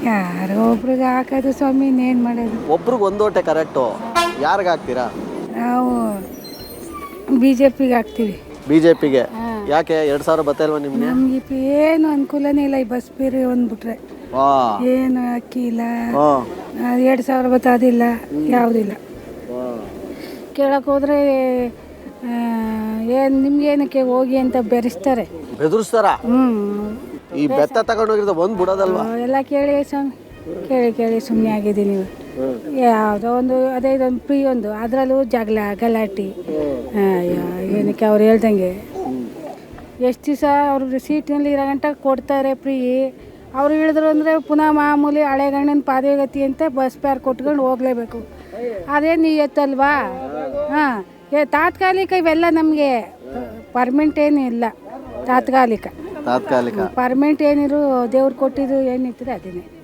ಯಾರೋ ಒಬ್ರಿಗೆ ಹಾಕೋದು ಸ್ವಾಮಿ, ಇನ್ನೇನು ಮಾಡೋದು. ಒಬ್ರಿಗೆ ಒಂದು ಓಟೆ ಕರೆಕ್ಟು. ಯಾರಿಗೆ ಹಾಕ್ತೀರಾ? ನಾವು BJPಗೆ ಹಾಕ್ತೀವಿ. BJPಗೆ. ಯಾಕೆ 2000 ಬರ್ತಾ ಇಲ್ವಾ ನಿಮ್ಗೆ? ನಮ್ಗೆ ಏನು ಅನುಕೂಲನೇ ಇಲ್ಲ. ಈ ಬಸ್ ಬೇರೆ ಒಂದ್ಬಿಟ್ರೆ ಏನು ಅಕ್ಕಿ ಇಲ್ಲ, 2000 ಬತ್ತದಿಲ್ಲ, ಯಾವುದಿಲ್ಲ. ಕೇಳಕ್ಕೆ ಹೋದ್ರೆ ಏನು ನಿಮ್ಗೇನಕ್ಕೆ ಹೋಗಿ ಅಂತ ಬೆರೆಸ್ತಾರೆ, ಬೆದರಿಸ್ತಾರ. ಈ ಬೆತ್ತ ತಗೊಂಡೋಗಿರೋದು ಒಂದು ಬಿಡೋದಲ್ವಾ? ಎಲ್ಲ ಕೇಳಿ ಸ್ವಾಮಿ, ಕೇಳಿ ಸುಮ್ಮನೆ ಆಗಿದ್ದೀನಿ. ಯಾವುದೋ ಒಂದು ಅದೇ ಇದೊಂದು ಫ್ರೀ ಒಂದು, ಅದರಲ್ಲೂ ಜಗಳ ಗಲಾಟೆ. ಏನಕ್ಕೆ ಅವ್ರು ಹೇಳ್ದಂಗೆ ಎಷ್ಟು ದಿವಸ ಅವ್ರಿಗೆ ಸೀಟ್ನಲ್ಲಿ ಇರೋ ಗಂಟ ಕೊಡ್ತಾರೆ ಫ್ರೀ. ಅವ್ರು ಹೇಳಿದ್ರು ಅಂದರೆ ಪುನಃ ಮಾಮೂಲಿ ಹಳೆ ಗಂಡನ ಪಾದಗತಿ ಅಂತ ಬಸ್ ಫೇರ್ ಕೊಟ್ಕೊಂಡು ಹೋಗಲೇಬೇಕು. ಅದೇನು ಎತ್ತಲ್ವಾ? ತಾತ್ಕಾಲಿಕ ಇವೆಲ್ಲ ನಮಗೆ ಪರ್ಮನೆಂಟ್ ಏನು ಇಲ್ಲ. ತಾತ್ಕಾಲಿಕ ತಾತ್ಕಾಲಿಕ ಪರ್ಮನೆಂಟ್ ಏನಿರು ದೇವ್ರು ಕೊಟ್ಟಿದ್ದು ಏನಿರ್ತದೆ ಅದೇನೆ.